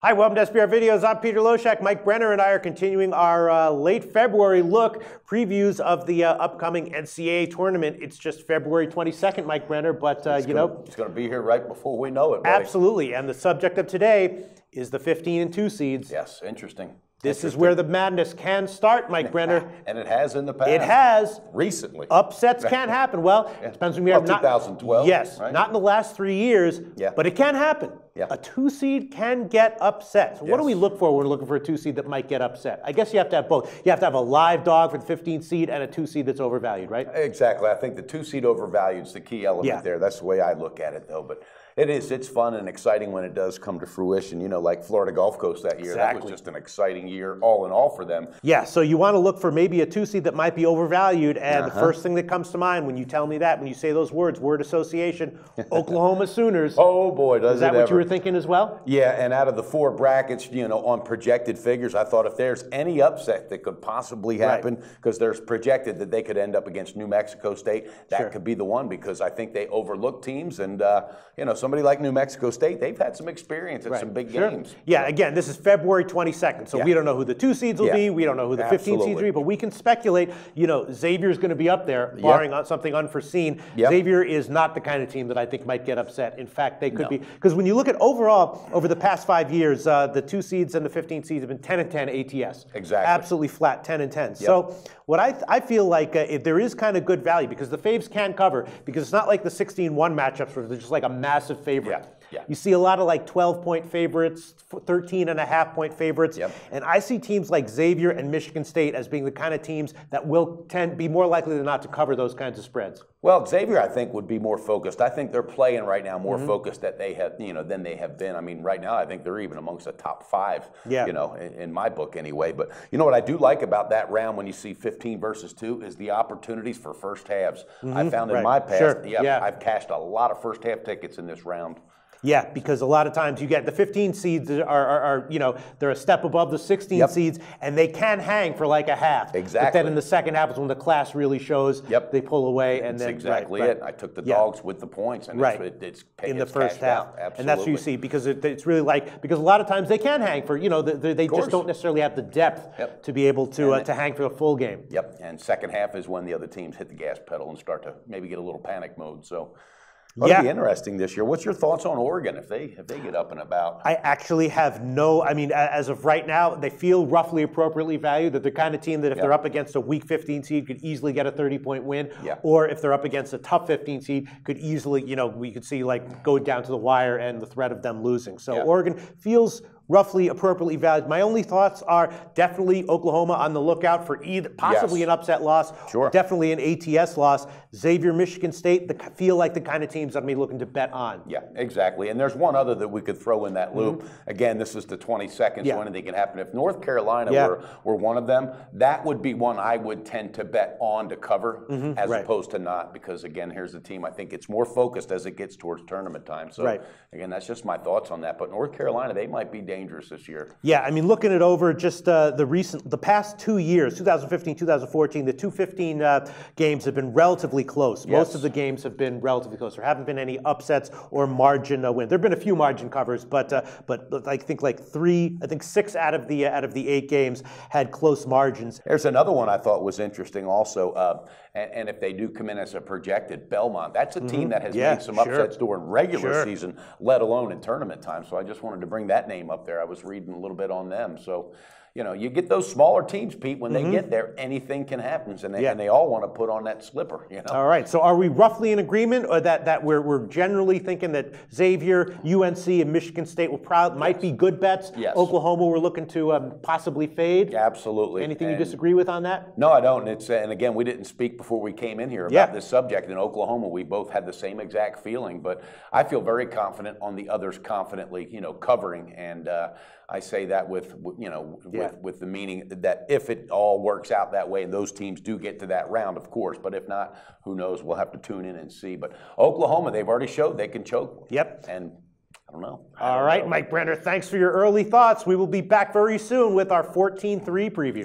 Hi, welcome to SBR Videos. I'm Peter Loshak. Mike Brenner and I are continuing our late February look, previews of the upcoming NCAA tournament. It's just February 22nd, Mike Brenner, but it's going to be here right before we know it, buddy. Absolutely, and the subject of today is the 15 and 2 seeds. Yes, interesting. This is where the madness can start, Mike Brenner. And it has in the past. It has. Recently. Upsets can happen. Well, it depends when we have 2012. Yes, right? Not in the last 3 years, but it can happen. Yeah. A 2 seed can get upset. So what do we look for when we're looking for a 2 seed that might get upset? I guess you have to have both. You have to have a live dog for the 15 seed and a 2 seed that's overvalued, right? Exactly. I think the 2 seed overvalued is the key element there. That's the way I look at it, though. But it's fun and exciting when it does come to fruition. You know, like Florida Gulf Coast that year. That was just an exciting year, all in all, for them. Yeah, so you want to look for maybe a 2 seed that might be overvalued, and the first thing that comes to mind when you tell me that, when you say those words, word association, Oklahoma Sooners. Oh boy, does it ever. Is that what you were thinking as well? Yeah, and out of the 4 brackets, you know, on projected figures, I thought if there's any upset that could possibly happen, because there's projected that they could end up against New Mexico State, that could be the one, because I think they overlook teams, and you know, somebody like New Mexico State, they've had some experience at some big games. Yeah, again, this is February 22nd, so we don't know who the 2 seeds will be, we don't know who the 15 seeds will be, but we can speculate. You know, Xavier's going to be up there, barring something unforeseen. Xavier is not the kind of team that I think might get upset. In fact, they could be, because when you look at overall, over the past 5 years, the 2 seeds and the 15 seeds have been 10 and 10 ATS. Exactly. Absolutely flat, 10 and 10. So what I feel like if there is kind of good value, because the faves can cover, because it's not like the 16-1 matchups where they're just like a massive favorite. You see a lot of like 12-point favorites, 13.5-point favorites, and I see teams like Xavier and Michigan State as being the kind of teams that will be more likely than not to cover those kinds of spreads. Well, Xavier, I think, would be more focused. I think they're playing right now more focused that they have, you know, than they have been. I mean, right now, I think they're even amongst the top 5, you know, in my book anyway. But you know what I do like about that round when you see 15 versus 2 is the opportunities for first halves. I found in my past, I've cashed a lot of first half tickets in this round. Yeah, because a lot of times you get the 15 seeds are you know, they're a step above the 16 seeds, and they can hang for like a half. Exactly. But then in the second half is when the class really shows. They pull away, and that's exactly it. I took the dogs with the points, and it's in the first half. Absolutely. And that's what you see, because it's really like, because a lot of times they can hang for, you know, they just don't necessarily have the depth to be able to hang for the full game. And second half is when the other teams hit the gas pedal and start to maybe get a little panic mode. So. It'll be interesting this year. What's your thoughts on Oregon if they get up and about? I actually have I mean, as of right now, they feel roughly appropriately valued. That they're the kind of team that if they're up against a weak 15 seed could easily get a 30-point win. Or if they're up against a tough 15 seed could easily, you know, we could see like go down to the wire and the threat of them losing. So Oregon feels roughly appropriately valued. My only thoughts are definitely Oklahoma on the lookout for either possibly an upset loss, definitely an ATS loss. Xavier, Michigan State, feel like the kind of teams I'm looking to bet on. Yeah, exactly. And there's one other that we could throw in that loop. Again, this is the 22nd, so anything can happen. If North Carolina were one of them, that would be one I would tend to bet on to cover as opposed to not, because again, here's the team. I think it's more focused as it gets towards tournament time. So again, that's just my thoughts on that. But North Carolina, they might be dangerous this year. Yeah, I mean, looking it over, just the past 2 years, 2015, 2014, the 215 games have been relatively close. Most of the games have been relatively close. There haven't been any upsets or margin win. There have been a few margin covers, but I think like 6 out of the 8 games had close margins. There's another one I thought was interesting also, and if they do come in as a projected, Belmont. That's a team that has made some upsets during regular season, let alone in tournament time. So I just wanted to bring that name up there. I was reading a little bit on them. So, you know, you get those smaller teams, Pete, when they get there, anything can happen, and they all want to put on that slipper, you know. All right, so are we roughly in agreement or that we're generally thinking that Xavier, UNC, and Michigan State might be good bets? Oklahoma we're looking to possibly fade? Absolutely. Anything you disagree with on that? No, I don't. And again, we didn't speak before we came in here about this subject. In Oklahoma, we both had the same exact feeling, but I feel very confident on the others confidently, you know, covering, and I say that with the meaning that if it all works out that way and those teams do get to that round, of course, but if not, who knows? We'll have to tune in and see. But Oklahoma, they've already showed they can choke. And I don't know. All right, Mike Brenner, thanks for your early thoughts. We will be back very soon with our 14-3 preview.